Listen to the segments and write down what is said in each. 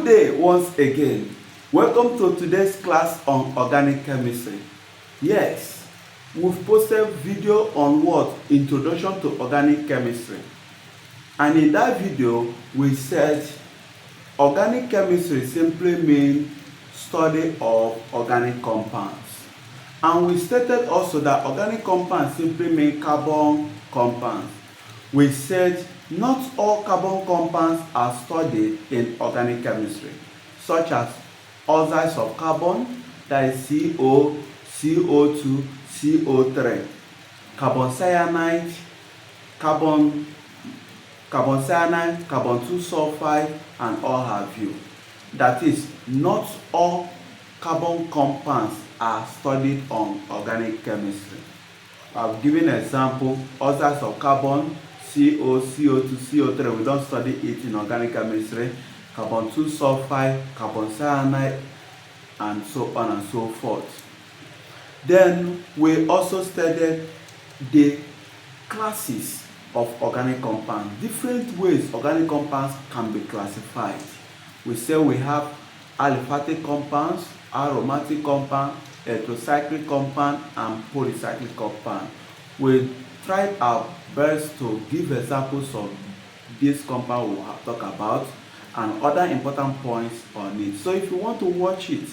Good day once again. Welcome to today's class on organic chemistry. Yes, we've posted video on what? Introduction to organic chemistry. And in that video, we said organic chemistry simply means study of organic compounds. And we stated also that organic compounds simply mean carbon compounds. We said not all carbon compounds are studied in organic chemistry, such as oxides of carbon, that is CO, CO2, CO3, carbon cyanide, carbon 2 sulfide, and all have you. That is, not all carbon compounds are studied on organic chemistry. I've given an example, oxides of carbon, CO, CO2, CO3, we don't study it in organic chemistry. Carbon 2 sulfide, carbon cyanide, and so on and so forth. Then we also studied the classes of organic compounds, different ways organic compounds can be classified. We say we have aliphatic compounds, aromatic compound, heterocyclic compound, and polycyclic compound. We tried our best to give examples of this compound we will talk about and other important points on it. So if you want to watch it,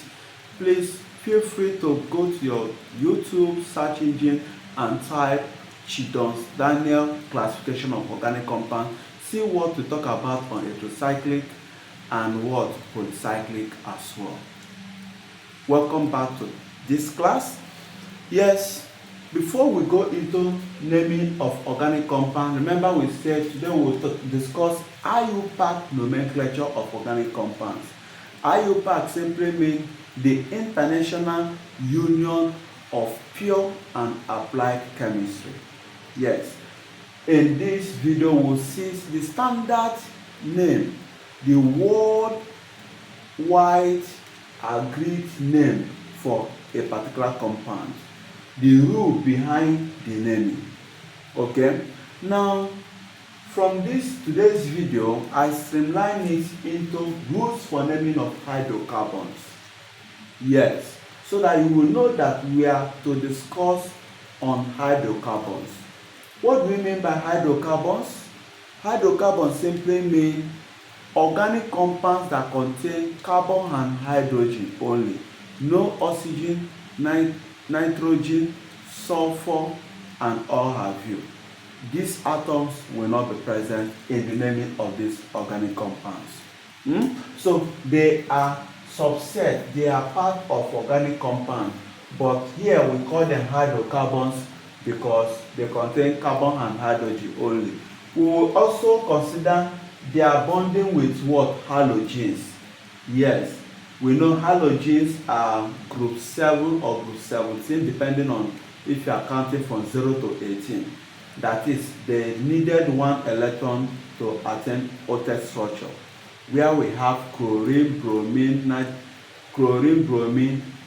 please feel free to go to your YouTube search engine and type Chidon's Daniel classification of organic compound. See what we talk about on heterocyclic and what polycyclic as well. Welcome back to this class. Yes, before we go into naming of organic compound, remember we said today we will discuss IUPAC nomenclature of organic compounds. IUPAC simply means the International Union of Pure and Applied Chemistry. Yes, in this video we'll see the standard name, the worldwide agreed name for a particular compound, the rule behind the naming. Okay, now from today's video, I streamline it into rules for naming of hydrocarbons. Yes, so that you will know that we are to discuss on hydrocarbons. What do we mean by hydrocarbons? Hydrocarbons simply mean organic compounds that contain carbon and hydrogen only, no oxygen, nitrogen, sulfur, and all have you. These atoms will not be present in the naming of these organic compounds. So they are subset, they are part of organic compound, but here we call them hydrocarbons because they contain carbon and hydrogen only. We will also consider their bonding with what? Halogens. Yes, we know halogens are group 7 or group 17, depending on if you are counting from 0 to 18. That is, they needed 1 electron to attain octet structure, where we have chlorine, bromine,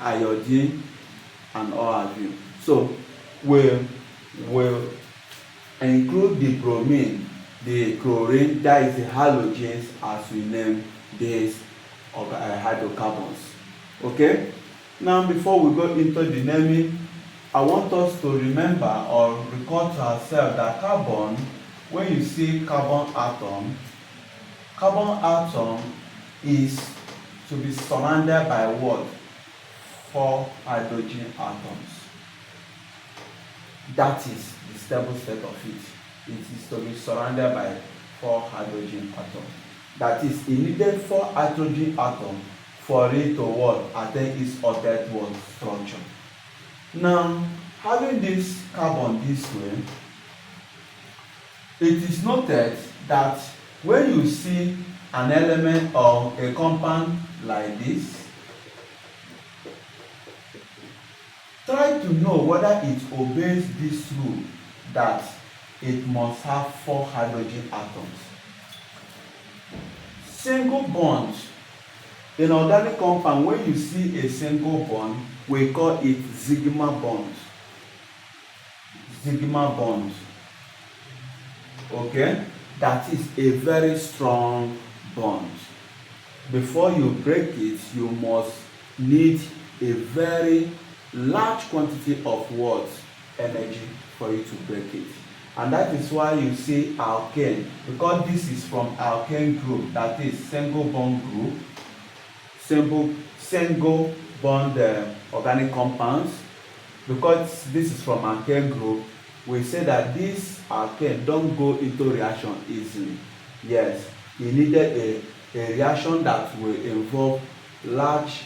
iodine, and all of you. So we'll include the bromine, the chlorine, that is the halogens, as we name these hydrocarbons. Okay, now before we go into the naming, I want us to remember or recall to ourselves that carbon, when you see carbon atom is to be surrounded by what? 4 hydrogen atoms. That is the stable state of it. It is to be surrounded by 4 hydrogen atoms. That is, it needed 4 hydrogen atoms for it to what? Attain its octet structure. Now, having this carbon this way, it is noted that when you see an element of a compound like this, try to know whether it obeys this rule that it must have 4 hydrogen atoms. Single bond. In organic compound, when you see a single bond, we call it sigma bond. Sigma bond. Okay? That is a very strong bond. before you break it, you must need a very large quantity of what? Energy for you to break it. And that is why you see alkane, because this is from alkane group, that is single bond group, single bond organic compounds. Because this is from alkane group, we say that this alkane don't go into reaction easily. Yes, it needed a reaction that will involve large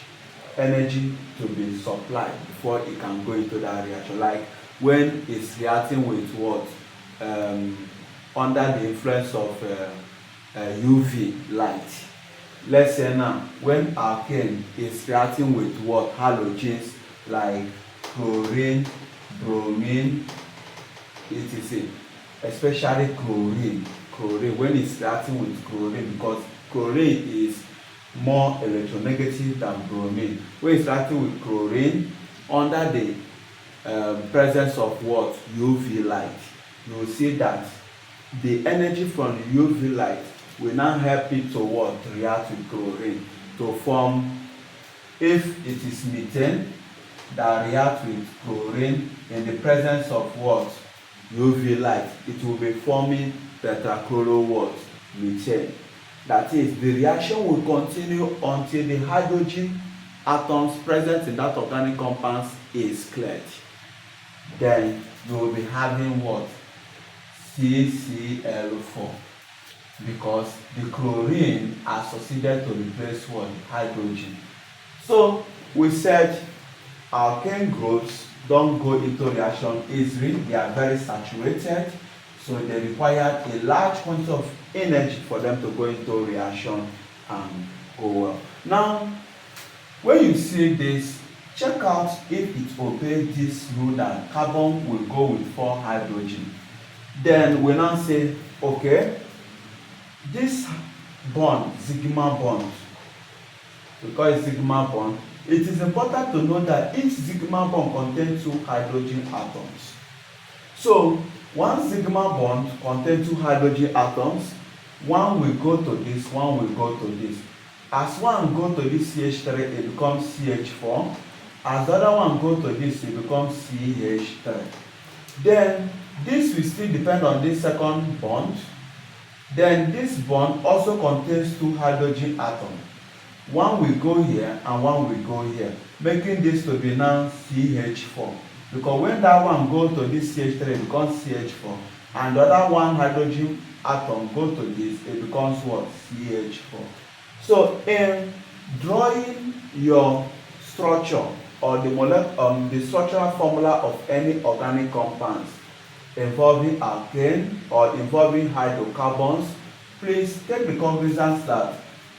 energy to be supplied before it can go into that reaction. Like when it's reacting with what? Under the influence of UV light. Let's say now, when alkane is reacting with what? Halogens like chlorine, bromine, etc. Especially chlorine. When it's reacting with chlorine, because chlorine is more electronegative than bromine. When it's reacting with chlorine under the presence of what? UV light, you will see that the energy from the UV light will now help it to what? React with chlorine to form, if it is methane that reacts with chlorine in the presence of what? UV light, it will be forming tetrachloro what? Methane. That is, the reaction will continue until the hydrogen atoms present in that organic compound is cleared. Then you will be having what? CCl4, because the chlorine has succeeded to replace what? Hydrogen. So we said alkane groups don't go into reaction easily. They are very saturated, so they require a large quantity of energy for them to go into reaction and go well. Now, when you see this, check out if it obeys this rule that carbon will go with 4 hydrogen. Then we now say, okay, this bond, sigma bond, we call it sigma bond. It is important to know that each sigma bond contains 2 hydrogen atoms. So one sigma bond contains 2 hydrogen atoms. One will go to this, one will go to this. As one go to this CH3, it becomes CH4. As the other one go to this, it becomes CH3. Then this will still depend on this second bond. Then this bond also contains 2 hydrogen atoms. One will go here and one will go here, making this to be now CH4. Because when that one goes to this CH3, it becomes CH4. And the other one hydrogen atom go to this, it becomes what? CH4. So in drawing your structure or the structural formula of any organic compounds involving alkane or involving hydrocarbons, please take the cognizance that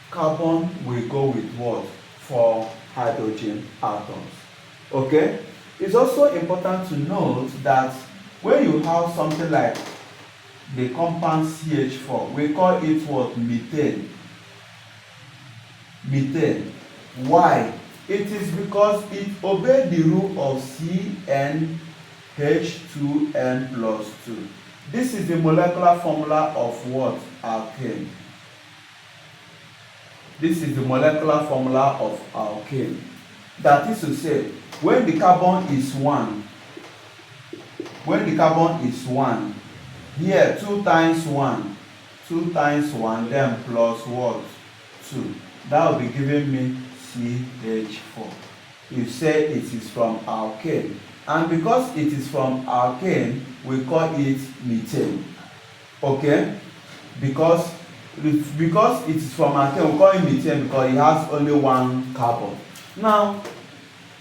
carbon will go with what? 4 hydrogen atoms. Okay? It's also important to note that when you have something like the compound CH4, we call it what? Methane. Methane. Why? It is because it obeys the rule of CnH2n plus 2. This is the molecular formula of what? Alkane. This is the molecular formula of alkane. That is to say, when the carbon is 1, here 2 times 1, then plus what? 2. That will be giving me CH4. You say it is from alkane. And because it is from alkane, we call it methane. Okay? Because it is from alkane, we call it methane because it has only 1 carbon. Now,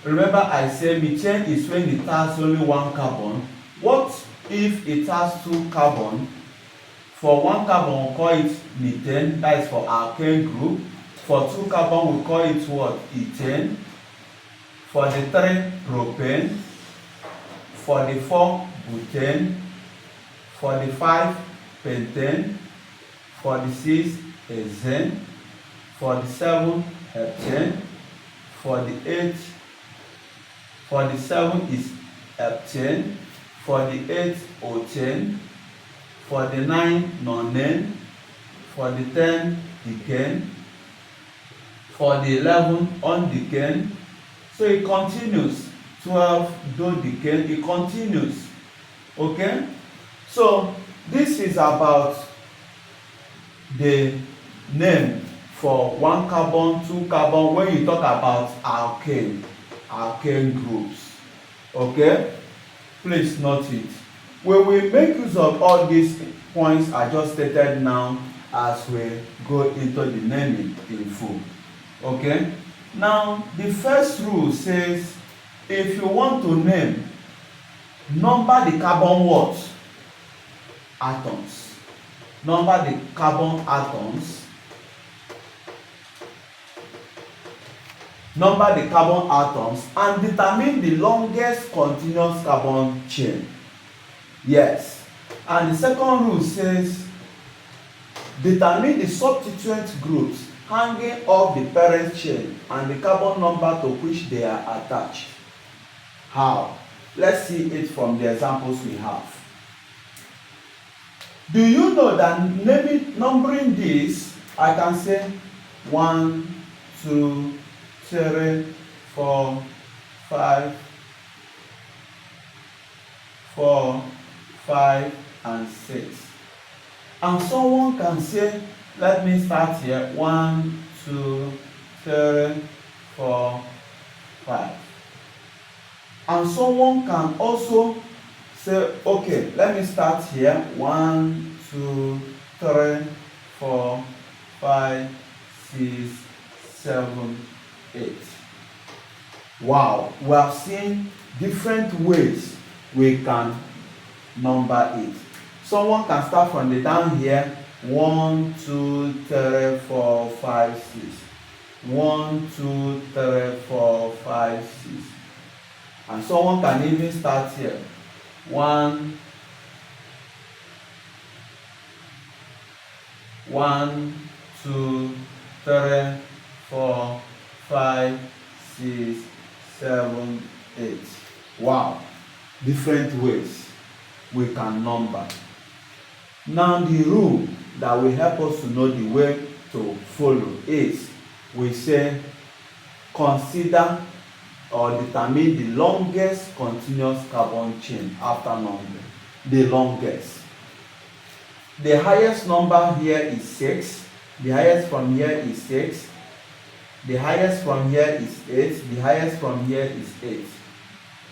remember I said methane is when it has only 1 carbon. What if it has 2 carbon? For 1 carbon, we call it methane, that is for alkane group. For 2 carbon, we call it what? Ethane. For the 3, propane. For the 4, butane. For the 5, pentane. For the 6, hexane. For the 7, heptane. For the 8, for the 7 is heptane. For the 8, octane. For the 9, nonane. For the 10, decane. for the 11 undecane. So it continues. 12 dodecane, it continues. Okay? So this is about the name for 1 carbon, 2 carbon when you talk about alkane groups. Okay? Please note it. We will make use of all these points I just stated now as we go into the naming in full. Okay? Now, the first rule says if you want to name, number the carbon what? Atoms. Number the carbon atoms. Number the carbon atoms and determine the longest continuous carbon chain. Yes. And the second rule says determine the substituent groups hanging off the parent chain and the carbon number to which they are attached. How? Let's see it from the examples we have. Do you know that numbering this, I can say 1, 2, 3, 4, 5, 4, 5, and 6. And someone can say, let me start here, 1, 2, 3, 4, 5. And someone can also say, okay, let me start here, 1, 2, 3, 4, 5, 6, 7, 8. Wow, we have seen different ways we can number it. Someone can start from the down here, 1, 2, 3, 4, 5, 6. 1, 2, 3, 4, 5, 6. And someone can even start here. 1, 2, 3, 4, 5, 6, 7, 8. Wow, different ways we can number. Now the rule that will help us to know the way to follow is we say consider or determine the longest continuous carbon chain after numbering. The longest. The highest number here is 6. The highest from here is 6. The highest from here is 8. The highest from here is 8.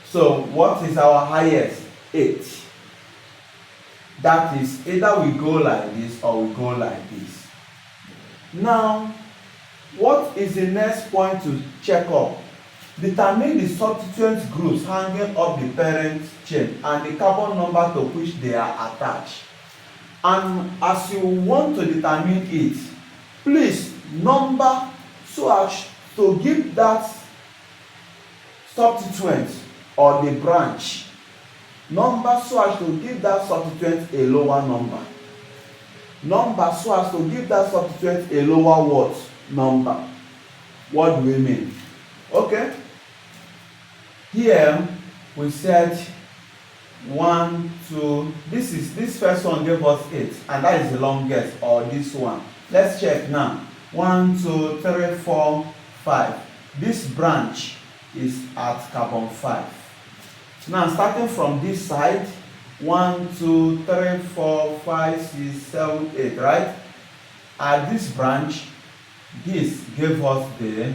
So what is our highest? 8. That is either we go like this or we go like this. Now, what is the next point to check up? Determine the substituent groups hanging up the parent chain and the carbon number to which they are attached. And as you want to determine it, please number so as to give that substituent or the branch number so as to give that substituent a lower number. Number so as to give that substituent a lower what? Number. What do we mean? Okay. Here we said 1, 2. This first one gave us 8, and that is the longest, or this one. Let's check now. 1, 2, 3, 4, 5. This branch is at carbon 5. Now starting from this side, 1, 2, 3, 4, 5, 6, 7, 8, right? At this branch, this gave us the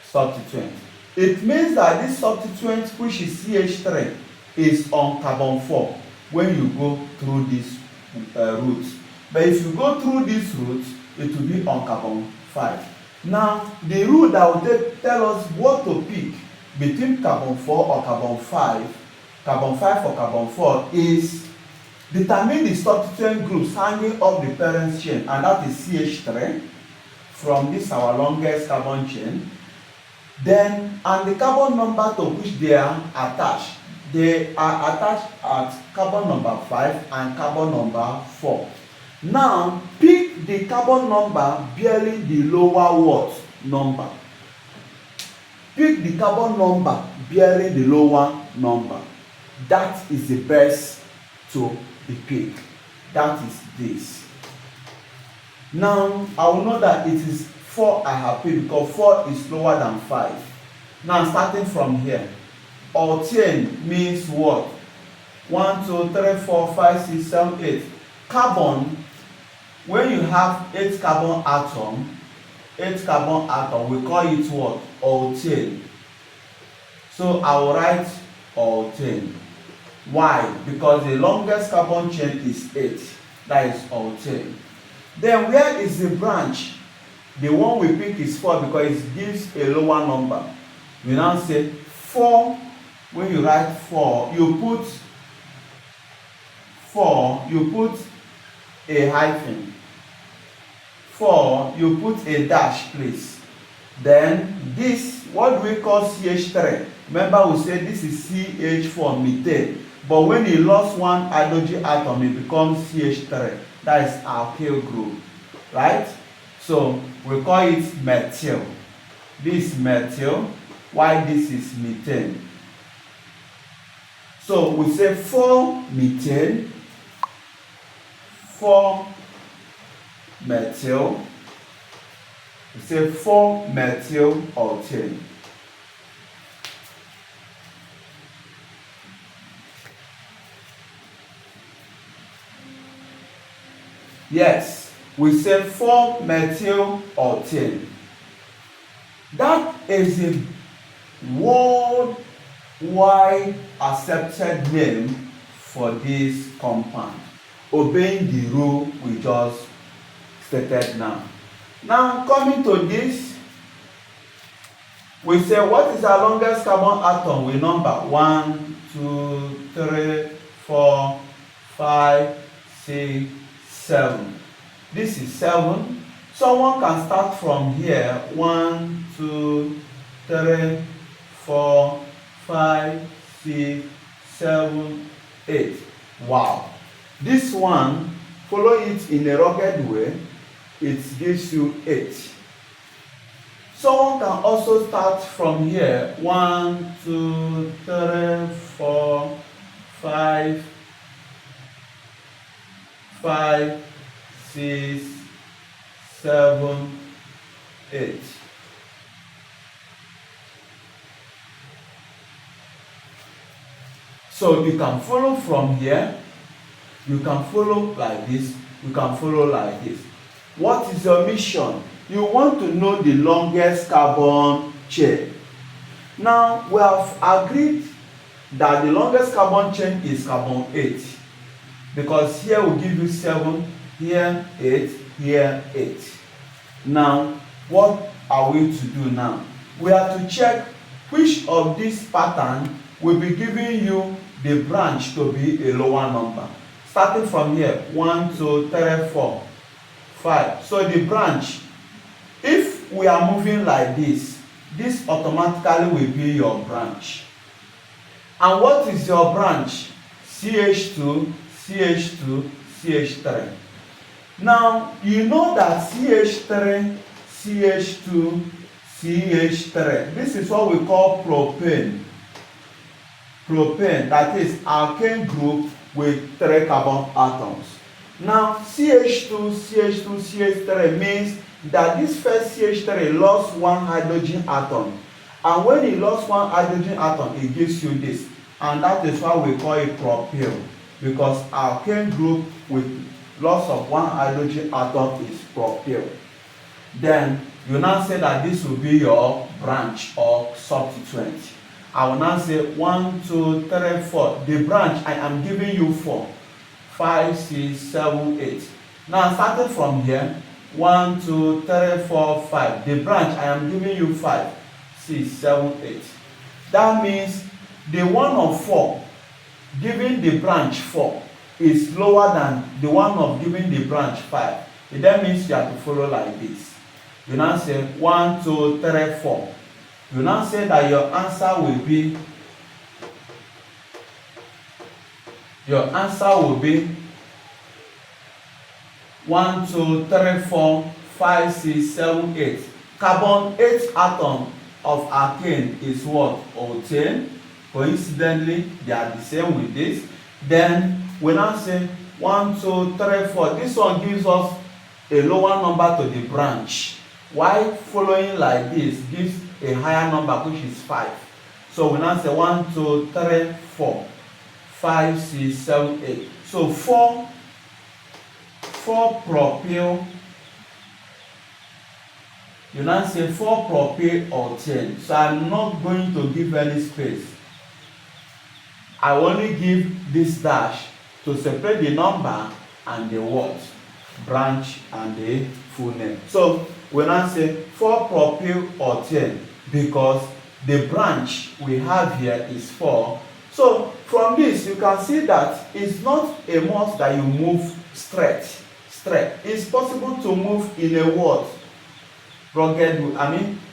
substituent. It means that this substituent, which is CH3, is on carbon 4 when you go through this route. But if you go through this route, it will be on carbon 5. Now, the rule that will tell us what to pick between carbon 4 or carbon 5 or carbon 4 is determine the substituent groups hanging up the parent chain, and that is CH3 from this our longest carbon chain. Then, and the carbon number to which they are attached. They are attached at carbon number 5 and carbon number 4. Now, pick the carbon number bearing the lower what number. Pick the carbon number bearing the lower number. That is the best to be picked. That is this. Now, I will know that it is 4 I have picked because 4 is lower than 5. Now starting from here, alkane means what? 1, 2, 3, 4, 5, 6, 7, 8. Carbon, when you have 8 carbon atom, we call it what? Alkane. So I will write alkane. Why? Because the longest carbon chain is 8. That is alkane. Then where is the branch? The one we pick is 4 because it gives a lower number. We now say 4. When you write 4, you put 4, you put a hyphen. 4, you put a dash, please. Then this, what do we call CH3? Remember we said this is CH4, methane. But when you lost one hydrogen atom, it becomes CH3. That is alkyl group, right? So we call it methyl. This is methyl, while this is methane. So we say 4 methane, 4 methyl. We say 4 methyl alkane. Yes, we say 4 methyl alkane. That is a worldwide accepted name for this compound, obeying the rule we just stated now. Now coming to this, we say what is our longest carbon atom? We number 1, 2, 3, 4, 5, 6, 7. This is 7. Someone can start from here. 1, 2, 3, 4, 5, 6, 7, 8. Wow. This one, follow it in a rugged way, it gives you 8. Someone can also start from here. 1, 2, 3, 4, 5, 6, 7, 8. So you can follow from here, you can follow like this, you can follow like this. What is your mission? You want to know the longest carbon chain. Now we have agreed that the longest carbon chain is carbon 8. Because here will give you 7, here 8, here 8. Now, what are we to do now? We have to check which of this pattern will be giving you the branch to be a lower number. Starting from here, 1, 2, 3, 4, 5. So the branch, if we are moving like this automatically will be your branch. And what is your branch? CH2, CH2, CH3. Now, you know that CH3, CH2, CH3, this is what we call propane. Propane, that is alkane group with 3 carbon atoms. Now, CH2, CH2, CH3 means that this first CH3 lost 1 hydrogen atom. And when it lost 1 hydrogen atom, it gives you this. And that is why we call it propyl. Because alkane group with loss of 1 hydrogen atom is propyl. Then you now say that this will be your branch or substituent. I will now say 1, 2, 3, 4. The branch I am giving you 4, 5, 6, 7, 8. Now starting from here, 1, 2, 3, 4, 5. The branch I am giving you 5, 6, 7, 8. That means the one of 4 giving the branch 4 is lower than the one of giving the branch 5. It then means you have to follow like this. You now say 1, 2, 3, 4. You now say that your answer will be 1, 2, 3, 4, 5, 6, 7, 8. Carbon 8 atom of alkane is what? Alkane. Coincidentally, they are the same with this. Then we now say 1, 2, 3, 4. This one gives us a lower number to the branch. While following like this gives a higher number, which is 5. So we now say 1, 2, 3, 4, 5, 6, 7, 8. So 4 propyl. You now say 4 propyl alkane. So I'm not going to give any space. I only give this dash to separate the number and the word, branch and the full name. So we now say 4 propyl alkane because the branch we have here is 4. So from this you can see that it's not a must that you move straight. It's possible to move in a what? Rugged,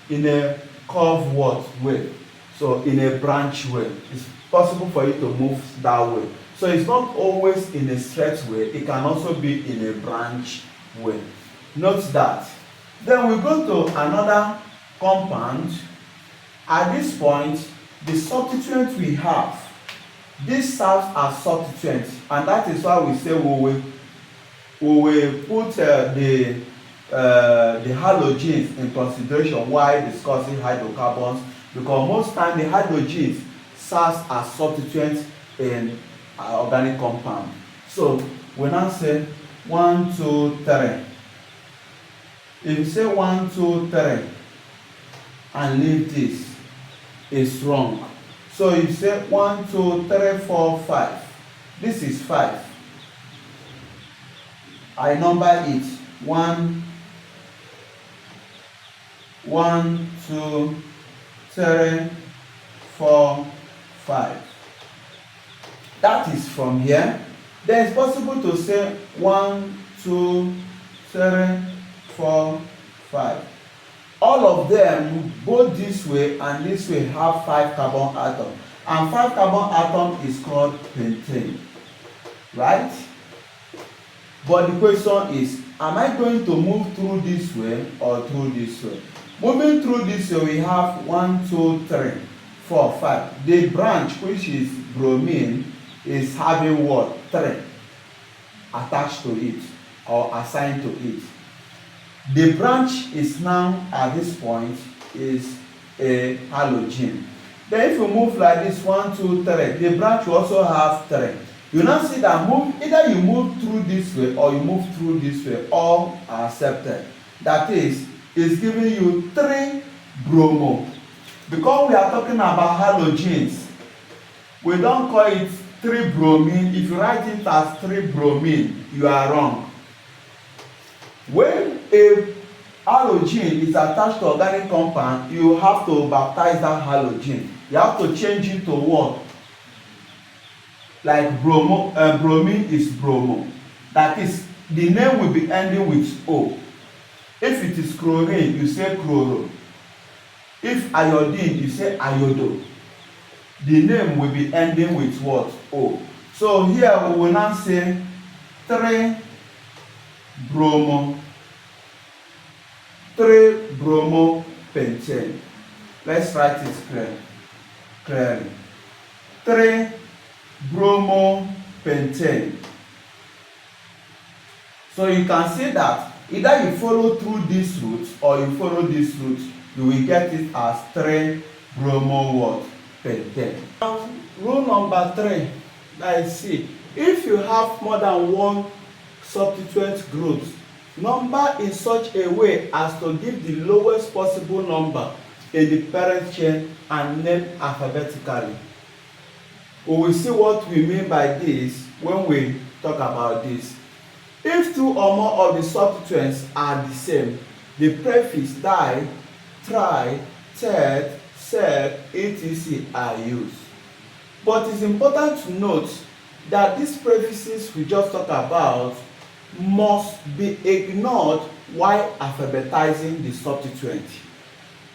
in a curved what way. So in a branch way. It's possible for you to move that way. So it's not always in a straight way. It can also be in a branch way. Note that. Then we go to another compound. At this point, the substituent we have, this serves as substituent, and that is why we say we will put the halogens in consideration while discussing hydrocarbons, because most time the halogens serves as substituents in organic compound. So we now say 1, 2, 3. If you say 1, 2, 3 and leave this, it's wrong. So you say 1, 2, 3, 4, 5. This is 5. I number it 1, 2, 3, 4, 5. That is from here. Then it's possible to say 1, 2, 3, 4, 5. All of them, both this way and this way, have 5 carbon atoms. And 5 carbon atom is called pentane. Right? But the question is, am I going to move through this way or through this way? Moving through this way, we have 1, 2, 3, 4, 5. The branch, which is bromine, is having what? 3 attached to it or assigned to it. The branch is now at this point is a halogen. Then if you move like this 1, 2, 3, the branch will also have 3. You now see that either you move through this way or you move through this way, all are accepted. That is, it's giving you 3 bromo. Because we are talking about halogens, we don't call it 3 bromine. If you write it as 3 bromine, you are wrong. When a halogen is attached to organic compound, you have to baptize that halogen. You have to change it to what? Like bromine is bromo. That is, the name will be ending with O. If it is chlorine, you say chloro. If iodine, you say iodo. The name will be ending with what? O. So here we will now say 3 bromopentane. Let's write it clearly. 3 bromopentane. So you can see that either you follow through this route or you follow this route, you will get it as 3 bromopentane. Now, rule number 3, let's see. If you have more than one substituent groups, number in such a way as to give the lowest possible number in the parent chain and name alphabetically. We will see what we mean by this when we talk about this. If 2 or more of the substituents are the same, the prefix di, tri, tet, sep, etc. are used. But it's important to note that these prefixes we just talked about must be ignored while alphabetizing the substituent.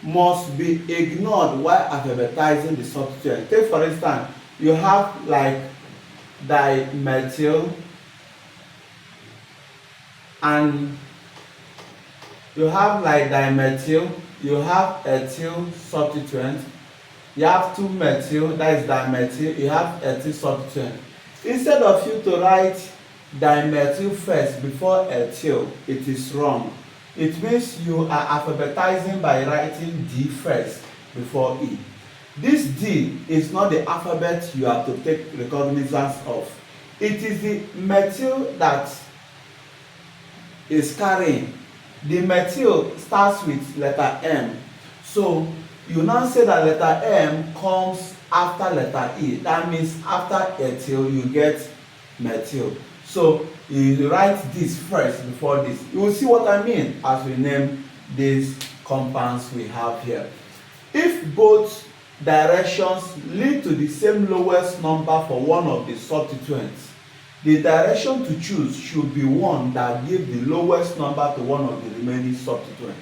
Must be ignored while alphabetizing the substituent. Take for instance, you have like dimethyl and you have like dimethyl, you have ethyl substituent, you have 2-methyl, that is dimethyl, you have ethyl substituent. Instead of you to write dimethyl first before ethyl, it is wrong. It means you are alphabetizing by writing D first before E. This D is not the alphabet you have to take recognizance of. It is the methyl that is carrying. The methyl starts with letter M. So you now say that letter M comes after letter E. That means after ethyl you get methyl. So you write this first before this. You will see what I mean as we name these compounds we have here. If both directions lead to the same lowest number for one of the substituents, the direction to choose should be one that gives the lowest number to one of the remaining substituents.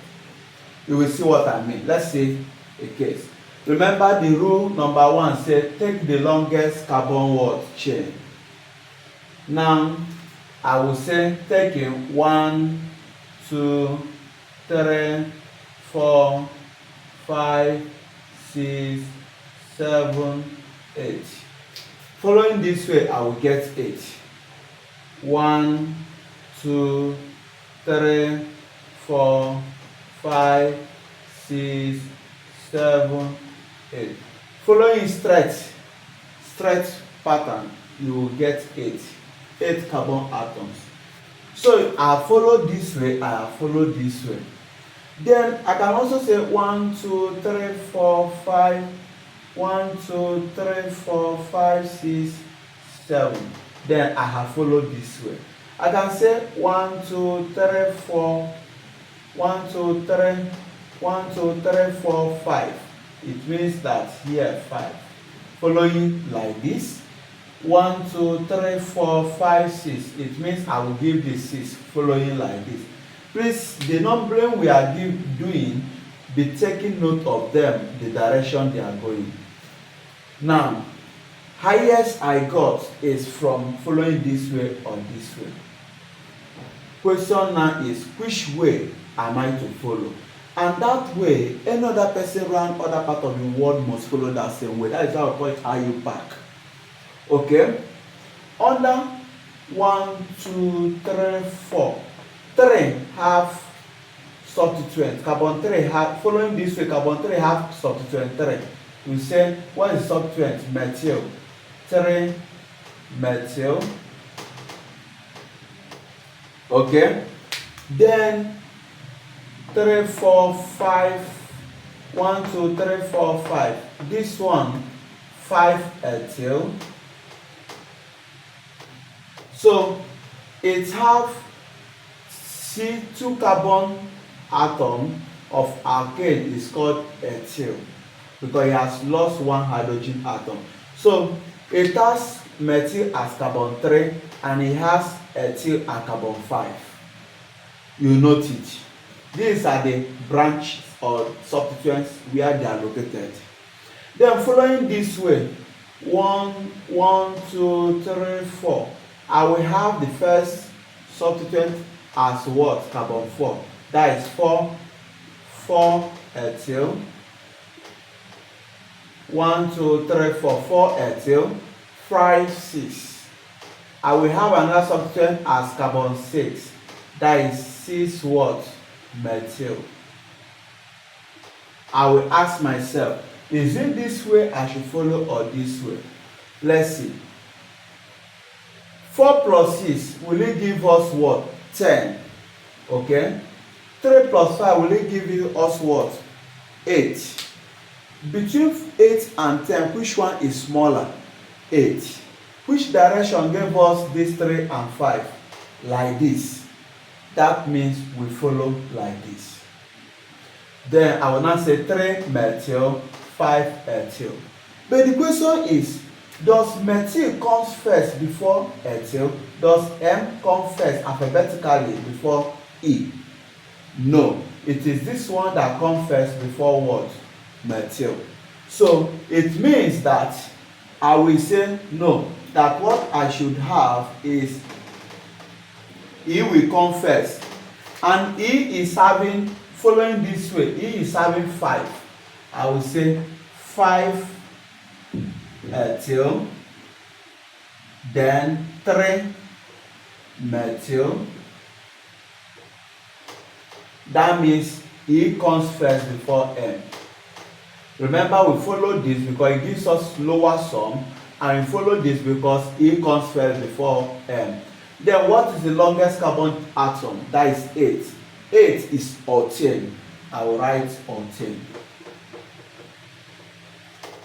You will see what I mean. Let's say a case. Remember the rule number 1 said take the longest carbon what chain. Now I will say taking 1, 2, 3, 4, 5, 6, 7, 8. Following this way, I will get 8. 1, 2, 3, 4, 5, 6, 7, 8. Following straight pattern, you will get 8 carbon atoms. So I follow this way, I follow this way. Then I can also say 1, 2, 3, 4, 5. 1, 2, 3, 4, 5, 6, 7. Then I have followed this way. I can say 1, 2, 3, 4. 1, 2, 3. 1, 2, 3, 4, 5. It means that here 5. Following like this. 1, 2, 3, 4, 5, 6. It means I will give the 6 following like this. Please, the numbering we are doing, be taking note of them, the direction they are going. Now, highest I got is from following this way or this way. Question now is, which way am I to follow? And that way, any other person around other part of the world must follow that same way. That is how I call it how you back. Okay? Under 1, 2, 3, 4. 3 have substituent. Carbon 3 have, following this way, carbon 3 have substituent 3. We say, what is substituent? Methyl. 3 methyl. Okay? Then 3, 4, 5. 1, 2, 3, 4, 5. This one, 5 ethyl. So it have C2 carbon atom of alkane is called ethyl because it has lost one hydrogen atom. So it has methyl as carbon 3 and it has ethyl as carbon 5. You note it. These are the branches or substituents where they are located. Then following this way, 1, 2, 3, 4. I will have the first substituent as what? Carbon 4. That is 4 ethyl. 1, 2, 3, 4, 4 ethyl. 5, 6. I will have another substituent as carbon 6. That is 6 what? Methyl. I will ask myself, is it this way I should follow or this way? Let's see. 4 plus 6, will it give us what? 10. Okay? 3 plus 5, will it give us what? 8. Between 8 and 10, which one is smaller? 8. Which direction gave us this 3 and 5? Like this. That means we follow like this. Then I will now say 3 methyl, 5 ethyl. But the question is, does methyl come first before ethyl? Does M come first alphabetically before E? No. It is this one that comes first before what? Methyl. So it means that I will say no, that what I should have is E will come first. And E is having, following this way, E is having 5. I will say 5 ethyl, then 3 methyl, That means E comes first before M. Remember, we follow this because it gives us lower sum, and we follow this because E comes first before M. Then what is the longest carbon atom? That is 8. 8 is octane. I will write octane.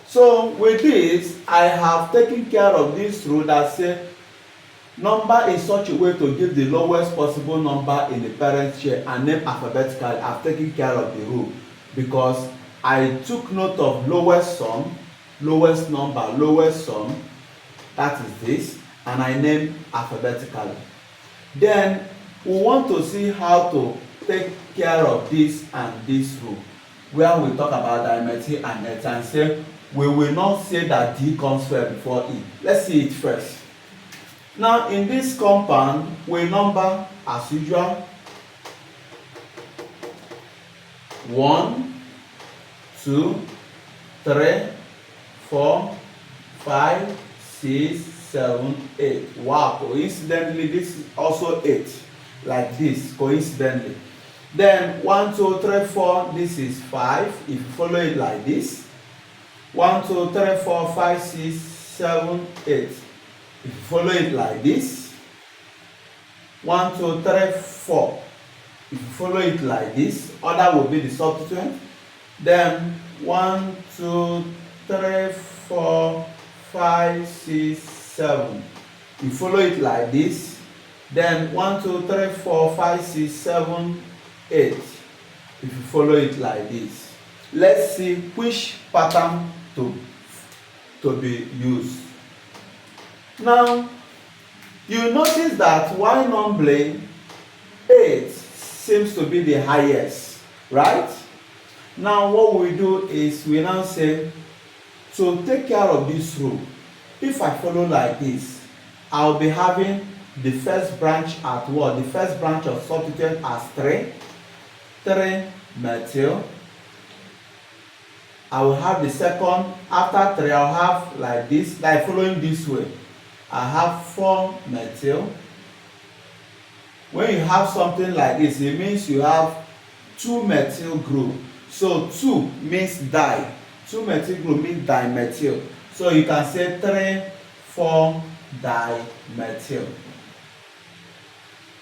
So with this, I have taken care of this rule that says number in such a way to give the lowest possible number in the parent chain and name alphabetically. I've taken care of the rule because I took note of lowest sum, lowest number, lowest sum, that is this, and I name alphabetically. Then we want to see how to take care of this and this rule, where we talk about dimethyl and ethyl and say we will not say that D comes first before E. Let's see it first. Now in this compound, we number as usual 1, 2, 3, 4, 5, 6, 7, 8. Wow, coincidentally this is also 8, like this, coincidentally. Then 1, 2, 3, 4, this is 5, if you follow it like this. 1, 2, 3, 4, 5, 6, 7, 8. If you follow it like this. 1, 2, 3, 4. If you follow it like this, other will be the substituent. Then 1, 2, 3, 4, 5, 6, 7. You follow it like this. Then 1, 2, 3, 4, 5, 6, 7, 8. If you follow it like this. Let's see which pattern to be used. Now, you notice that while normally 8 seems to be the highest, right? Now, what we do is we now say, to take care of this rule, if I follow like this, I'll be having the first branch at what? The first branch of substituent as 3 methyl. I will have the second, after 3 I'll have like this, like following this way. I have 4 methyl. When you have something like this, it means you have 2 methyl group. So 2 means di. 2 methyl group means dimethyl. So you can say 3, 4 dimethyl.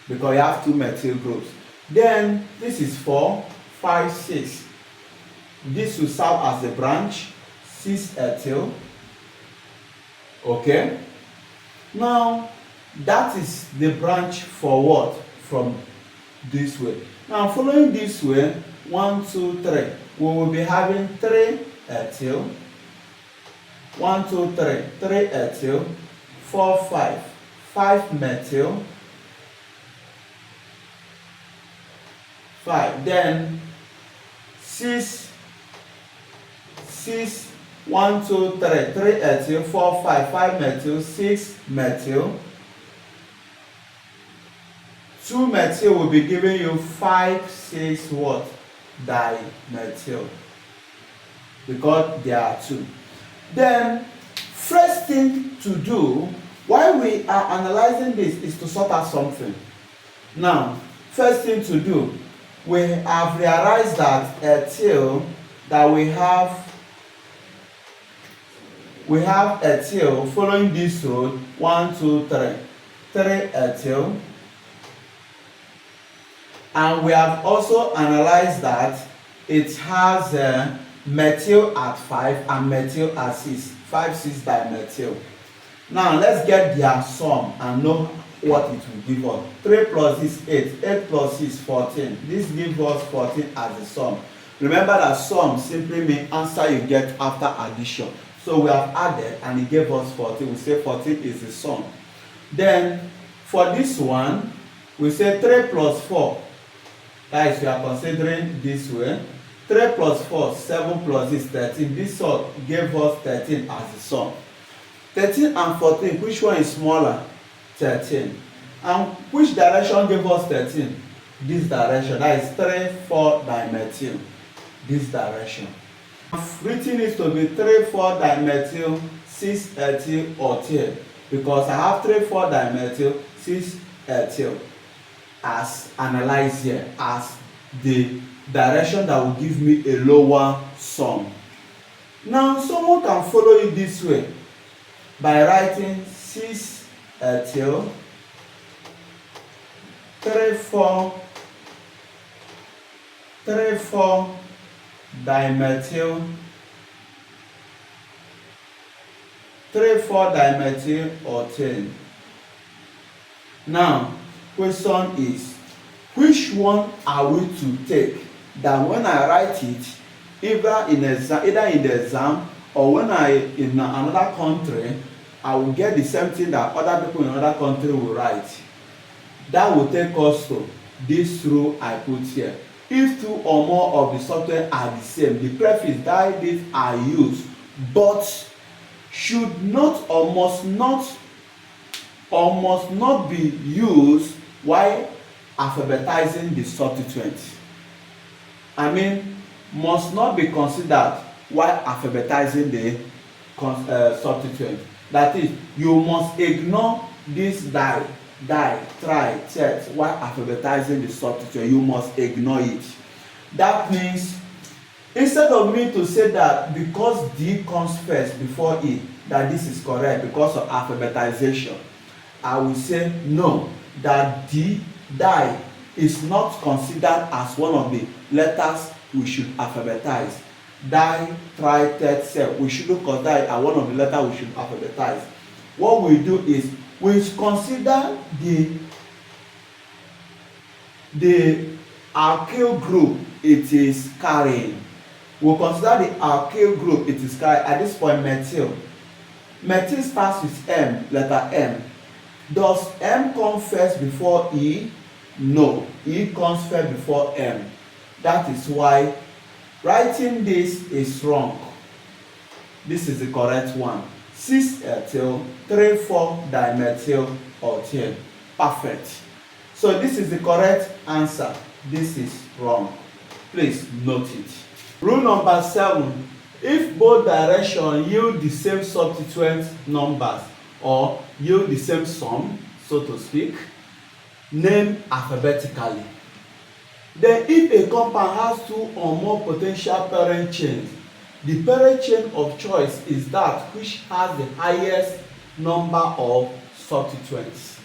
Because you have 2 methyl groups. Then this is 4, 5, 6. This will serve as a branch, 6 ethyl. Okay. Now that is the branch for what? From this way. Now following this way, 1, 2, 3. We will be having 3 ethyl. 1, 2, 3. 3 ethyl. 4, 5. 5 methyl. 5. Then 6. 1, 2, 3. 3 ethyl. 4, 5. 5 methyl. 6 methyl. 2 methyl will be giving you 5, 6 what? Dimethyl. Because there are 2. Then, first thing to do while we are analyzing this is to sort out something. Now, first thing to do, we have realized that ethyl, that we have ethyl following this road, 1, 2, 3. 3 ethyl. And we have also analyzed that it has methyl at 5 and methyl at 6. 5, 6 dimethyl. Now let's get their sum and know what it will give us. 3 plus is 8. 8 plus is 14. This gives us 14 as the sum. Remember that sum simply means answer you get after addition. So we have added and it gave us 14. We say 14 is the sum. Then for this one, we say 3 plus 4. That is, we are considering this way. 3 plus 4, 7 plus is 13. This sum gave us 13 as the sum. 13 and 14, which one is smaller? 13. And which direction gave us 13? This direction. That is 3, 4 dimethyl. This direction. I've written it to be 3, 4 dimethyl, 6 ethyl octane. Because I have 3, 4 dimethyl, 6 ethyl as analyzed here as the direction that will give me a lower sum. Now someone can follow it this way by writing 6-ethyl 3,4-dimethyl 3,4-dimethyl-octane. Now question is, which one are we to take that when I write it either in the exam or when I in another country, I will get the same thing that other people in another country will write? That will take us to this rule I put here. If two or more of the substituents are the same, the prefix that these are used, but should not or must not be used while alphabetizing the substituent. I mean, must not be considered while alphabetizing the substituent. That is, you must ignore this di, tri, tet while alphabetizing the substituent. You must ignore it. That means instead of me to say that because D comes first before E, that this is correct because of alphabetization, I will say no, that di is not considered as one of the letters we should alphabetize. Di, tri, tet, set, we shouldn't consider it as one of the letters we should alphabetize. What we do is we consider the alkyl group it is carrying. We'll consider the alkyl group it is carrying. At this point, methyl. Methyl starts with M, letter M. Does M come first before E? No. E comes first before M. That is why writing this is wrong. This is the correct one. 6-ethyl 3,4-dimethyl-octane. Perfect. So this is the correct answer. This is wrong. Please note it. Rule number 7. If both directions yield the same substituent numbers or yield the same sum, so to speak, name alphabetically. Then if a compound has two or more potential parent chains, the parent chain of choice is that which has the highest number of substituents.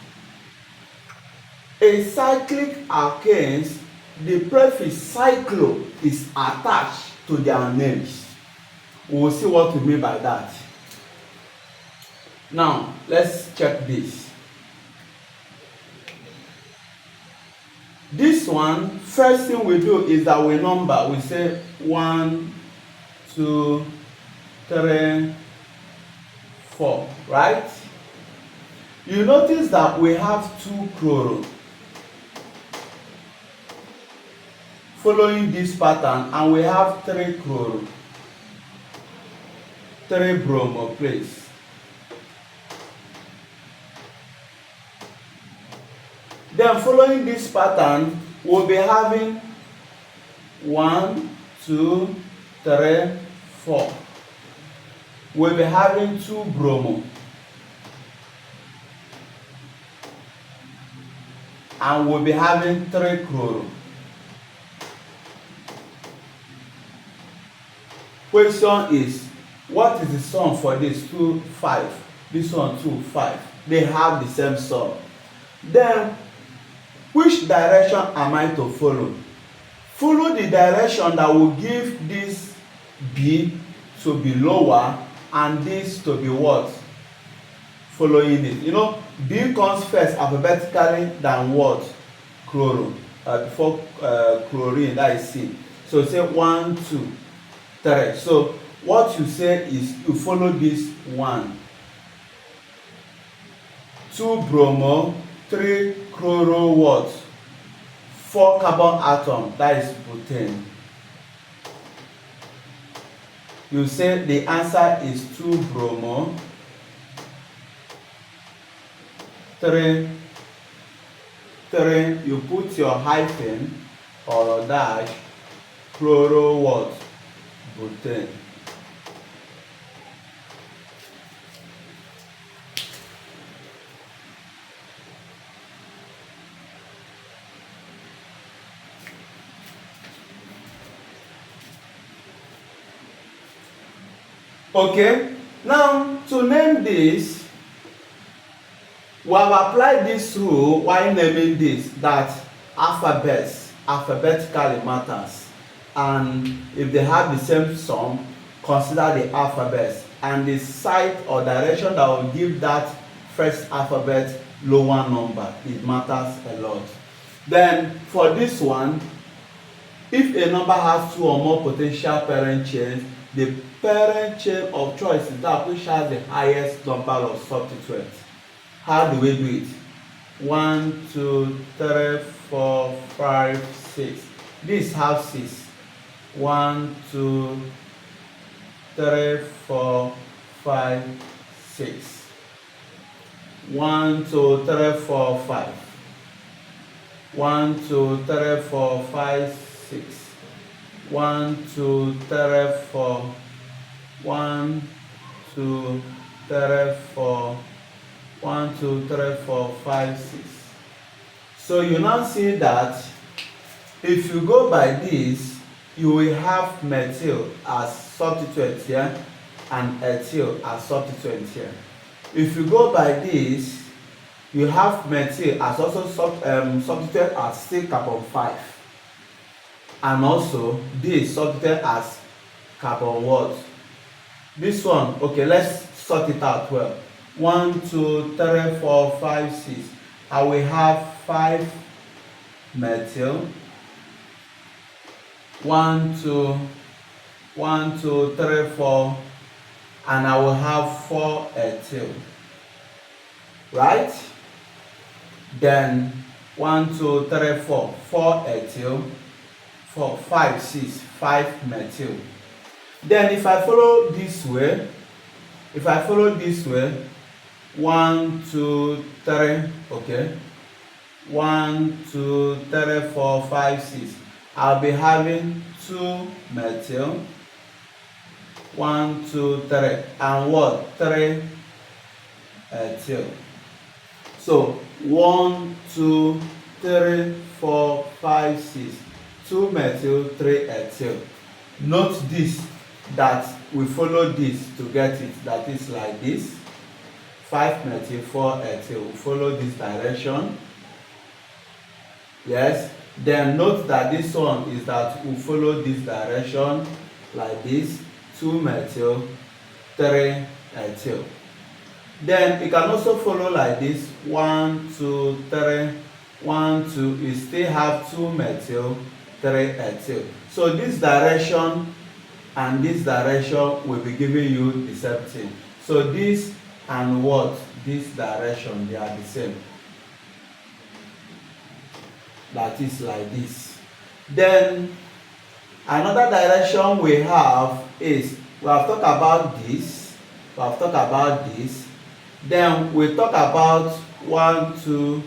In cyclic alkanes, the prefix cyclo is attached to their names. We will see what we mean by that. Now, let's check this. This one, first thing we do is that we number. We say 1, 2, 3, 4, right? You notice that we have 2 chloro following this pattern, and we have 3 chloro, 3 bromo, please. Then following this pattern, we'll be having 1, 2, 3, 4. We'll be having 2 bromo. And we'll be having 3 chloro. Question is, what is the sum for this? 2, 5. This one 2, 5. They have the same sum. Then, which direction am I to follow? Follow the direction that will give this B to be lower and this to be what? Following it. You know, B comes first alphabetically than what? Chloro. Before chlorine, that is C. So say 1, 2, 3. So what you say is you follow this 1. 2 bromo, 3 chloro what? 4 carbon atom, that is butane. You say the answer is 2 bromo, 3, you put your hyphen or dash, chloro what? Butane. Okay, now to name this, we have applied this rule while naming this, that alphabets alphabetically matters, and if they have the same sum, consider the alphabets, and the site or direction that will give that first alphabet lower number, it matters a lot. Then for this one, if a number has two or more potential parent chains, the parent chain of choice is that which has the highest number of substituents. How do we do it? 1, 2, 3, 4, 5, 6. This has 6. 1, 2, 3, 4, 5, 6. 1, 2, 3, 4, 5. 1, 2, 3, 4, 5, 6. 1, 2, 3, 4. 1, 2, 3, 4. 1, 2, 3, 4, 5, 6. So you now see that if you go by this, you will have methyl as substituent here and ethyl as substituent here. If you go by this, you have methyl as also substituent as still carbon 5, and also this substituent as carbon what? This one, okay, let's sort it out well. 1, 2, 3, 4, 5, 6. I will have 5 methyl. 1, 2, 1, 2, 3, 4, and I will have 4 ethyl. Right? Then 1, 2, 3, 4, 4 ethyl, 4, 5, 6, 5 methyl. Then if I follow this way, 1, 2, 3, okay, 1, 2, 3, 4, 5, 6. I'll be having 2 methyl, 1, 2, 3, and what? 3 ethyl. So 1, 2, 3, 4, 5, 6. 2 methyl, 3 ethyl. Note this, that we follow this to get it, that is like this. 5 methyl, 4 ethyl. We follow this direction. Yes. Then note that this one is that we follow this direction like this. 2 methyl, 3 ethyl. Then you can also follow like this. 1, 2, 3, 1, 2. You still have 2 methyl, 3 ethyl. So this direction and this direction will be giving you the same thing. So this and what? This direction, they are the same. That is like this. Then another direction we have is, we have talked about this. Then we talk about 1, 2.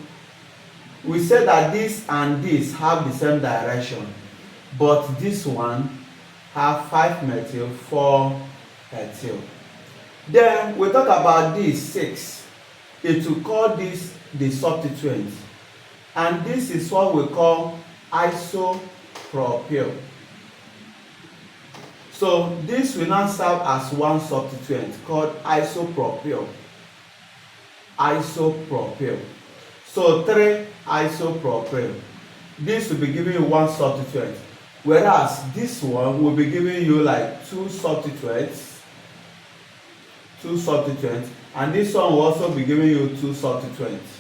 We said that this and this have the same direction, but this one have 5 methyl, 4 ethyl. Then we talk about this 6. It will call this the substituent, and this is what we call isopropyl. So this will now serve as one substituent called isopropyl. So 3 isopropyl. This will be giving you one substituent, whereas this one will be giving you like 2 substituents, and this one will also be giving you 2 substituents.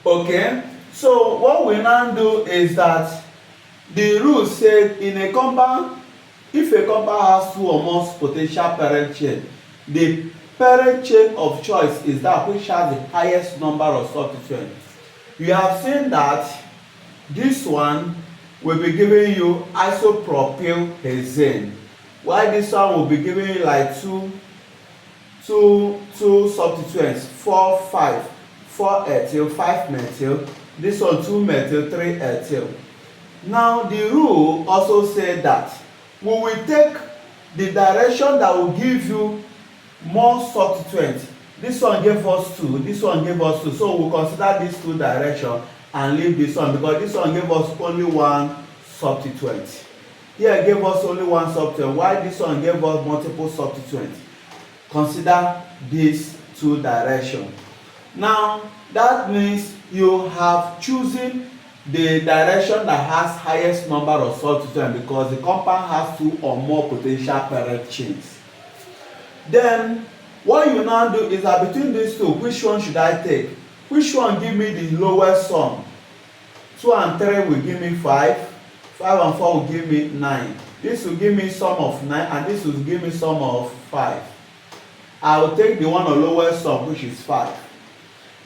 Okay, so what we now do is that the rule said in a compound, if a compound has 2 or more potential parent chain, the parent chain of choice is that which has the highest number of substituents. You have seen that this one will be giving you isopropyl hexane, while this one will be giving you like two substituents, 4, 5, 4 ethyl, 5 methyl. This one 2 methyl, 3 ethyl. Now the rule also said that we will take the direction that will give you more substituents This one gave us 2, this one gave us 2. So we'll consider these two directions and leave this one because this one gave us only one substituent. Here gave us only one substituent, while this one gave us multiple substituents. Consider these two directions. Now that means you have chosen the direction that has highest number of substituents because the compound has 2 or more potential parent chains. Then what you now do is that between these two, which one should I take? Which one give me the lowest sum? 2 and 3 will give me 5. 5 and 4 will give me 9. This will give me sum of 9 and this will give me sum of 5. I will take the one of lowest sum, which is 5.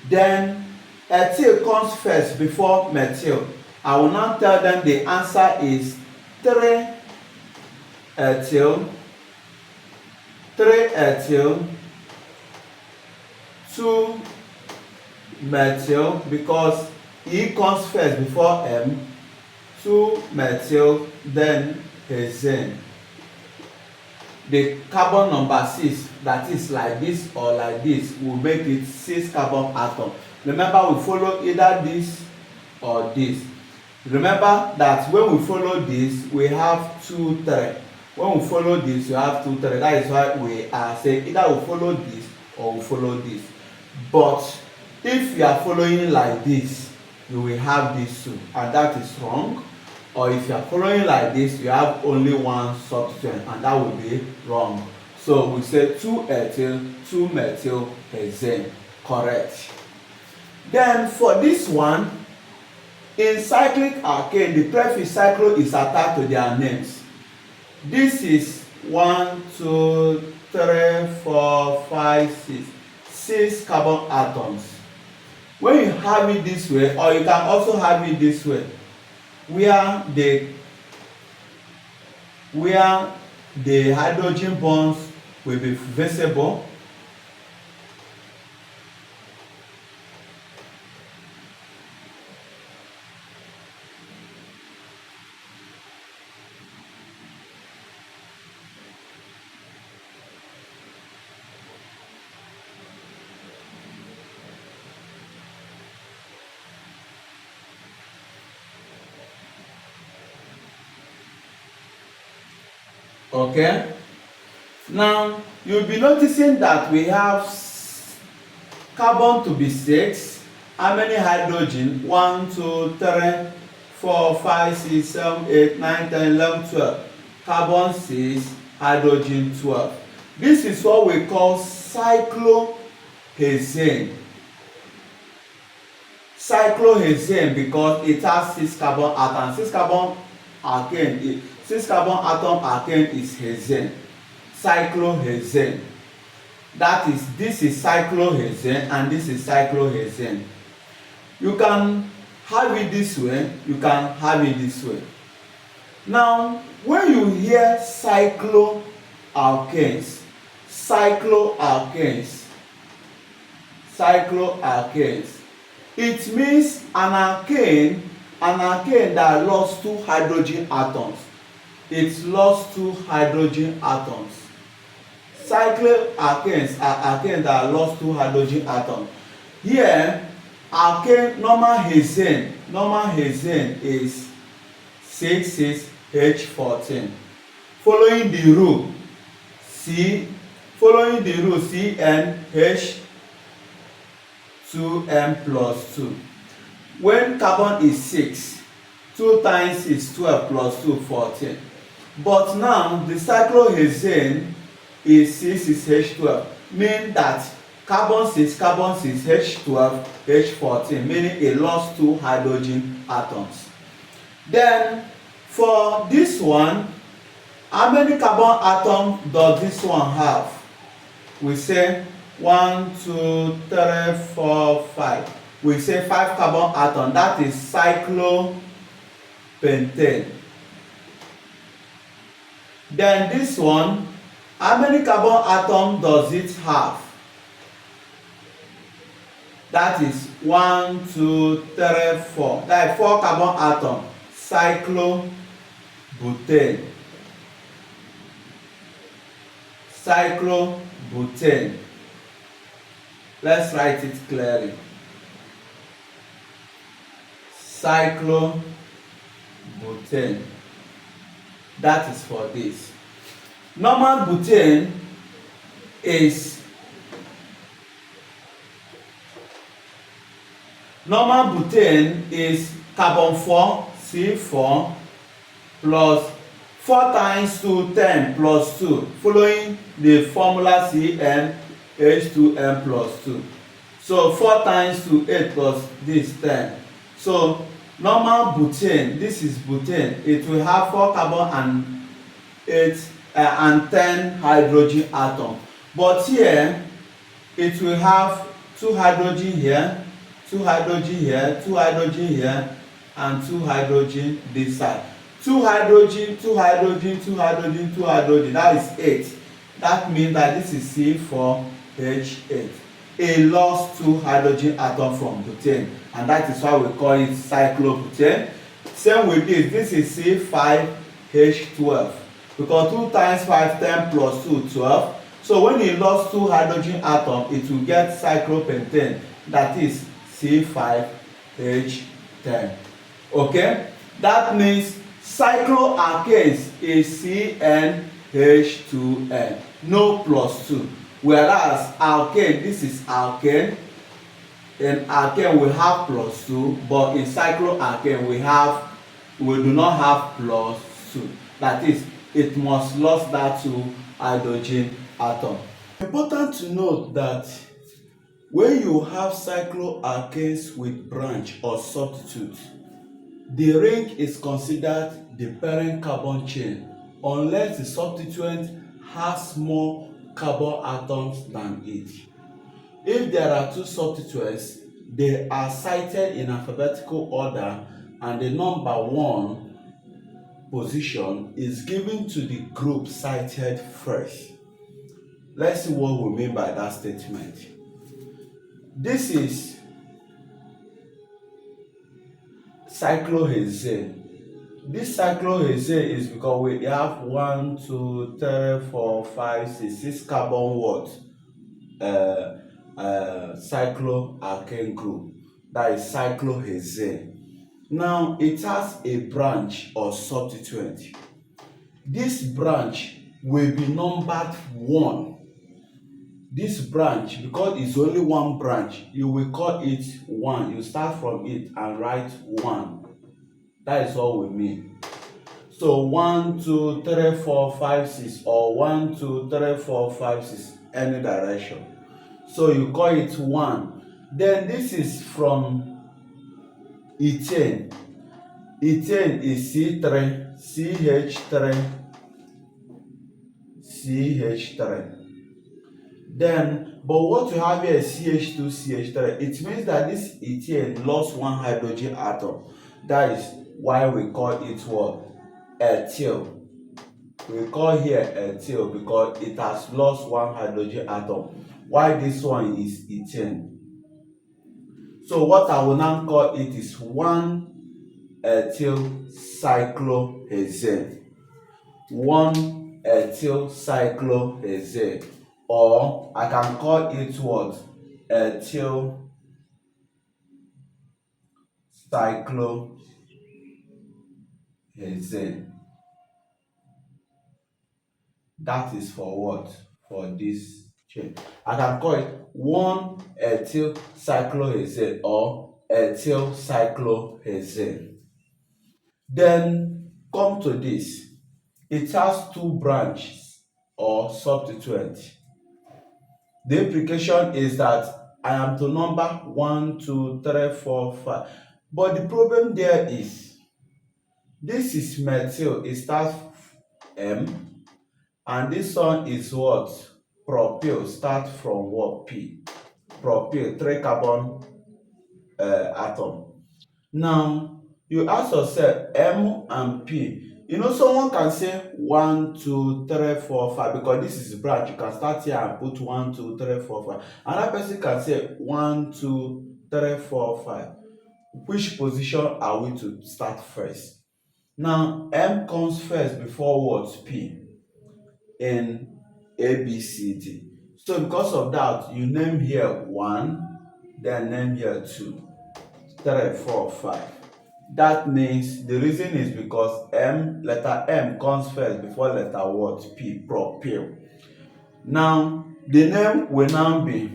Then ethyl comes first before methyl. I will now tell them the answer is 3 ethyl, 2 methyl, because E comes first before M, 2 methyl, then hexane. The carbon number 6, that is like this or like this, will make it 6 carbon atom. Remember, we follow either this or this. Remember that when we follow this, we have 2, 3. When we follow this, we have 2, 3. That is why we are saying either we follow this or we follow this. But if you are following like this, you will have this 2, and that is wrong. Or if you are following like this, you have only one substituent, and that will be wrong. So we say 2 ethyl, 2 methyl hexane. Correct. Then for this one, in cyclic alkane, the prefix cyclo is attached to their names. This is 1, 2, 3, 4, 5, 6. 6 carbon atoms. When you have it this way, or you can also have it this way, where the hydrogen bonds will be visible. Okay, now you'll be noticing that we have carbon to be 6. How many hydrogen? 1, 2, 3, 4, 5, 6, 7, 8, 9, 10, 11, 12. Carbon 6, hydrogen 12. This is what we call cyclohexane. Cyclohexane because it has 6 carbon atoms. 6 carbon alkane. 6 carbon atom alkane is hexane. Cyclohexane. That is, this is cyclohexane and this is cyclohexane. You can have it this way, you can have it this way. Now, when you hear cycloalkanes, it means an alkane that lost 2 hydrogen atoms. It lost 2 hydrogen atoms. Cycloalkanes are alkanes that lost 2 hydrogen atoms. Here, alkane normal hexane is 6,6H14. Following the rule CnH2n plus 2. When carbon is 6, 2 times is 12 plus 2, 14. But now the cyclohexane is 6 is H12, meaning that carbon 6, H12, H14, meaning it lost 2 hydrogen atoms. Then for this one, how many carbon atoms does this one have? We say 1, 2, 3, 4, 5. We say 5 carbon atoms. That is cyclobutane. Then this one, how many carbon atoms does it have? That is 1, 2, 3, 4. That is 4 carbon atoms. Cyclobutane. Let's write it clearly. Cyclobutane. That is for this. Normal butane is carbon 4 C4 plus 4 times 2 10 plus 2, following the formula CnH2n plus 2. So 4 times 2 8 plus this 10. So normal butane, this is butane, it will have 4 carbon and 10 hydrogen atom. But here it will have 2 hydrogen here, 2 hydrogen here, 2 hydrogen here, and 2 hydrogen this side. 2 hydrogen, 2 hydrogen, 2 hydrogen, 2 hydrogen, that is 8. That means that this is C4H8. It lost 2 hydrogen atom from butane, and that is why we call it cyclobutane. Same with this is C5H12, because 2 times 5 10 plus 2 12. So when it lost 2 hydrogen atom, it will get cyclopentane, that is C5H10. Okay, that means cycloalkanes is CnH2n, no plus 2. Whereas alkane, this is alkane. In alkane we have plus 2, but in cycloalkane we do not have plus 2. That is, it must lose that 2 hydrogen atom. Important to note that when you have cycloalkanes with branch or substitute, the ring is considered the parent carbon chain unless the substituent has more carbon atoms than it. If there are 2 substituents, they are cited in alphabetical order, and the number 1 position is given to the group cited first. Let's see what we mean by that statement. This is cyclohexane. This cyclohexane is because we have 1 2 3 4 5 6 carbon what? Cycloalkane group. That is cyclohexane. Now it has a branch or substituent. This branch will be numbered 1. This branch, because it's only 1 branch, you will call it 1. You start from it and write 1. That is all we mean. So 1 2 3 4 5 6, or 1 2 3 4 5 6, any direction. So you call it 1. Then this is from ethane. Ethane is C3, CH3. Then, but what you have here is CH2, CH3. It means that this ethane lost 1 hydrogen atom. That is why we call it what? Ethyl. We call here ethyl because it has lost 1 hydrogen atom. Why this one is ethane? So what I will now call it is 1-ethyl cyclohexane. 1-ethyl cyclohexane. Or I can call it what? Ethyl cyclohexane. That is for what? For this chain. I can call it 1-ethyl cyclohexane or ethyl cyclohexane. Then come to this. It has 2 branches or substituents. The implication is that I am to number 1 2 3 4 5. But the problem there is, this is methyl, it starts M, and this one is what? Propyl, start from what? P. Propyl, 3 carbon atom. Now you ask yourself, M and P. You know, someone can say 1 2 3 4 5 because this is a branch. You can start here and put 1 2 3 4 5. Another person can say 1 2 3 4 5. Which position are we to start first? Now M comes first before what? P in ABCD. So because of that, you name here 1, then name here 2, 3, 4, 5. That means the reason is because letter M comes first before letter what? P, propyl. Now, the name will now be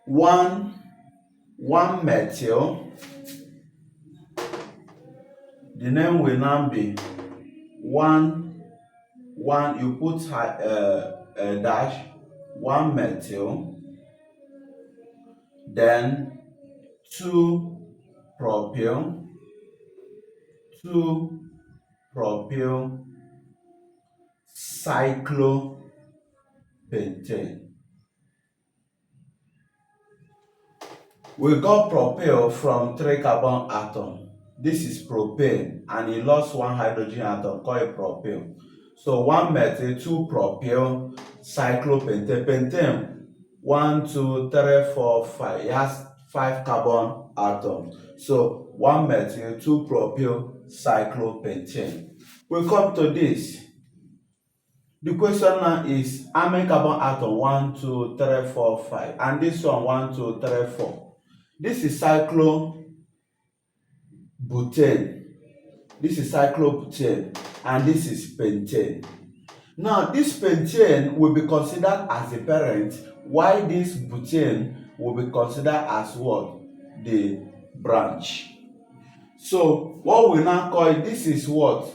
1,1-methyl. The name will now be 1, you put a dash, 1-methyl, then 2-propyl, 2-propyl cyclobutane. We got propyl from 3 carbon atom. This is propane and it lost 1 hydrogen atom, call it propyl. So 1-methyl, 2-propyl cyclobutane. Pentane 1, 2, 3, 4, 5. It has 5 carbon atoms. So 1-methyl, 2-propyl cyclobutane. We come to this. The question now is how many carbon atom? 1, 2, 3, 4, 5. And this one 1, 2, 3, 4. This is cyclobutane. This is cyclobutane and this is pentane. Now this pentane will be considered as the parent, while this butane will be considered as what? The branch. So what we now call it, this is what?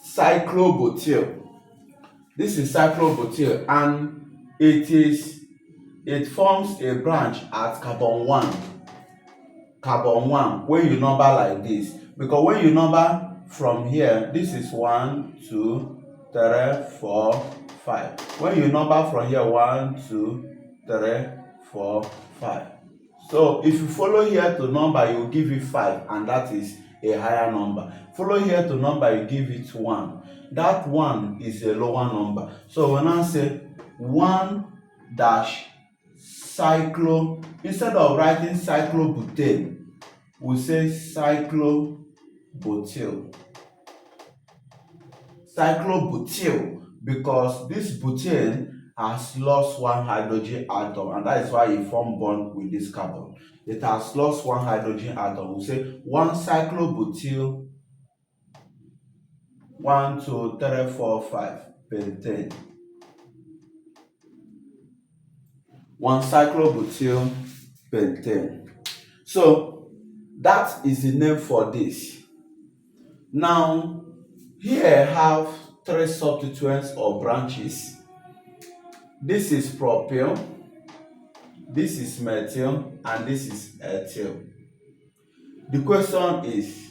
Cyclobutyl. This is cyclobutyl and it forms a branch at carbon 1. Carbon 1 when you number like this, because when you number from here, this is 1, 2, 3, 4, 5. When you number from here, 1, 2, 3, 4, 5. So if you follow here to number, it will give you 5, and that is a higher number. Follow here to number, you give it 1. That 1 is a lower number. So when I say 1 dash cyclo, instead of writing cyclobutane, we say cyclobutyl. Cyclobutyl, because this butane has lost 1 hydrogen atom, and that is why it formed bond with this carbon. It has lost 1 hydrogen atom. We say 1 cyclobutyl, 1, 2, 3, 4, 5 pentane. 1 cyclobutyl pentane. So that is the name for this. Now here I have 3 substituents or branches. This is propyl, this is methyl, and this is ethyl. The question is,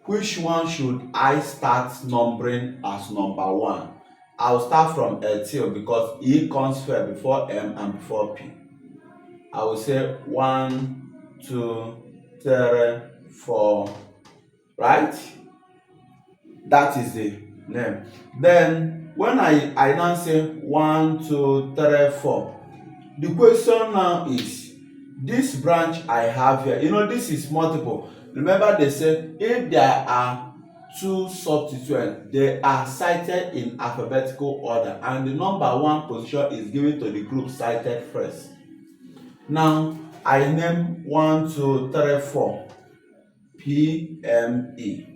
which one should I start numbering as number 1? I'll start from ethyl because E comes first before M and before P. I will say 1, 2, 3, 4, right? That is the name. Then when I now say 1, 2, 3, 4, the question now is, this branch I have here, this is multiple. Remember they said if there are 2 substituents, they are cited in alphabetical order, and the number 1 position is given to the group cited first. Now I name 1, 2, 3, 4 PME.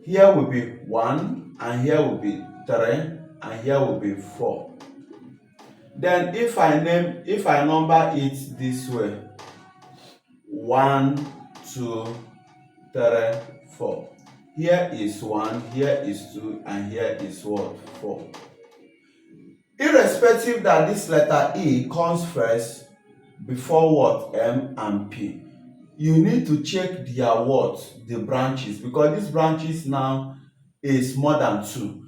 Here will be 1, and here will be 3, and here will be 4. Then if I number it this way, 1, 2, 3, 4. Here is 1, here is 2, and here is what? 4. Irrespective that this letter E comes first before what? M and P, you need to check their what? The branches, because these branches now is more than 2.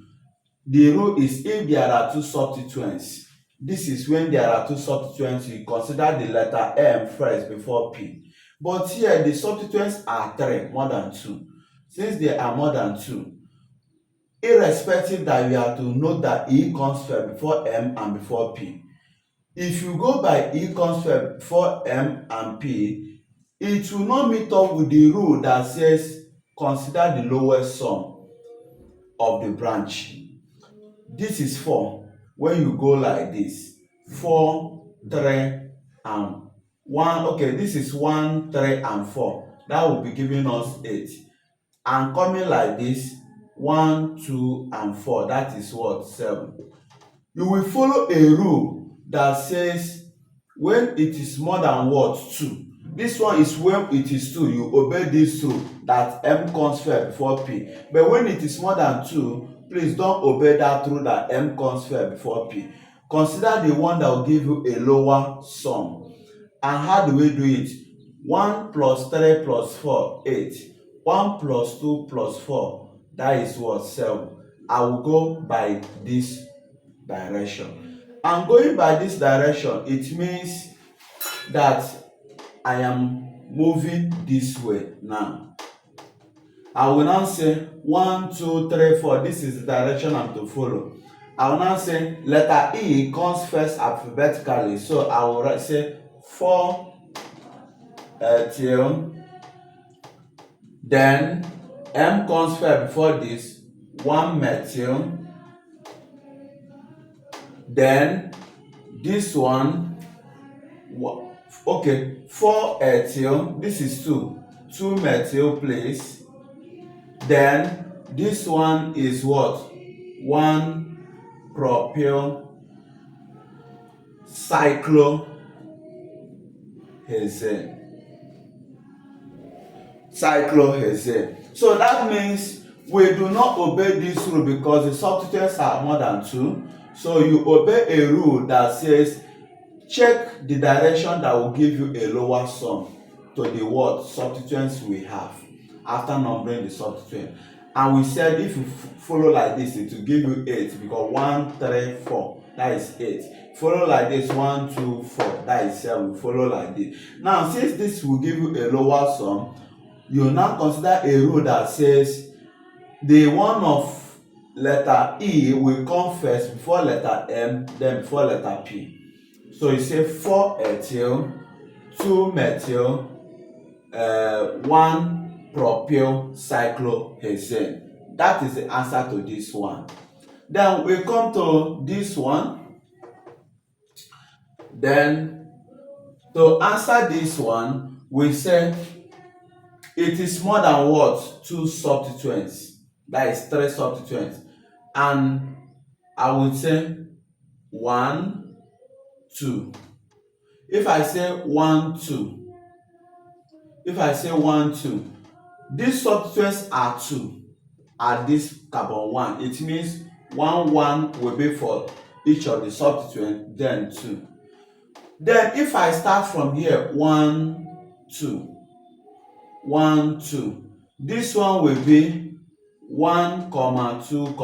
The rule is if there are 2 substituents, this is when there are 2 substituents, you consider the letter M first before P. But here the substituents are 3, more than 2. Since they are more than 2, irrespective that you have to note that E comes first before M and before P. If you go by E comes first before M and P, it will not meet up with the rule that says consider the lowest sum of the branch. This is 4. when you go like this, 4, 3, and 1. Okay, this is 1, 3, and 4. That will be giving us 8. And coming like this, 1, 2, and 4. That is what? 7. You will follow a rule that says when it is more than what? 2. This one is when it is 2, you obey this rule that M comes first before P. But when it is more than 2, please don't obey that rule that M comes first before P. Consider the one that will give you a lower sum. And how do we do it? 1 plus 3 plus 4, 8. 1 plus 2 plus 4, that is what? 7. I will go by this direction. And going by this direction, it means that I am moving this way now. I will now say 1, 2, 3, 4. This is the direction I'm to follow. I will now say letter E comes first alphabetically. So I will say 4 till. Then M comes first before this, 1 methyl. Then this one, okay, 4 ethyl. This is 2 methyl, please. Then this one is what? 1 propyl cyclohexane. So that means we do not obey this rule because the substituents are more than 2. So you obey a rule that says check the direction that will give you a lower sum to the what substituents we have after numbering the substituent. And we said if you follow like this, it will give you 8 because 1, 3, 4, that is 8. Follow like this, 1, 2, 4, that is 7. Follow like this. Now, since this will give you a lower sum, you now consider a rule that says the one of letter E will come first before letter M, then before letter P. So you say 4 ethyl, 2 methyl, 1 propyl cyclohexane. That is the answer to this one. Then we come to this one. Then to answer this one, we say it is more than what? 2 substituents. That is 3 substituents. And I would say 1, 2. If I say 1, 2, these substituents are 2 at this carbon 1. It means 1, 1 will be for each of the substituents, then 2. Then if I start from here, 1, 2, 1, 2, this one will be 1, 2,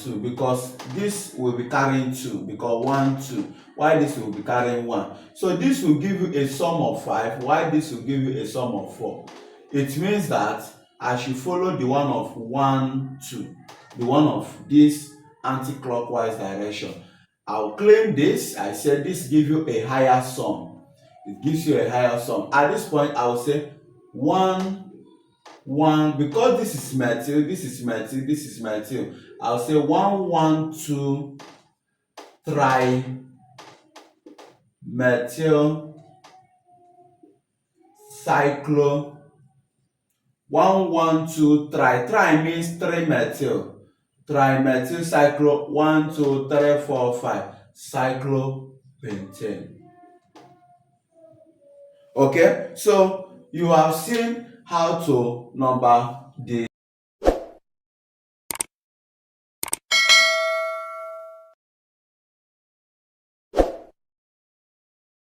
2, because this will be carrying 2 because 1, 2. Why this will be carrying 1? So this will give you a sum of 5. Why this will give you a sum of 4? It means that I should follow the one of 1, 2, the one of this anti-clockwise direction. I'll claim this. I said this gives you a higher sum. It gives you a higher sum. At this point, I will say 1, 1, because this is methyl, this is methyl, this is methyl. I'll say 1, 1, 2 trimethyl cyclo. 1, 1, 2 tri means 3 methyl. Trimethyl cyclo 1, 2, 3, 4, 5 cyclobutane. Okay, so you have seen how to number the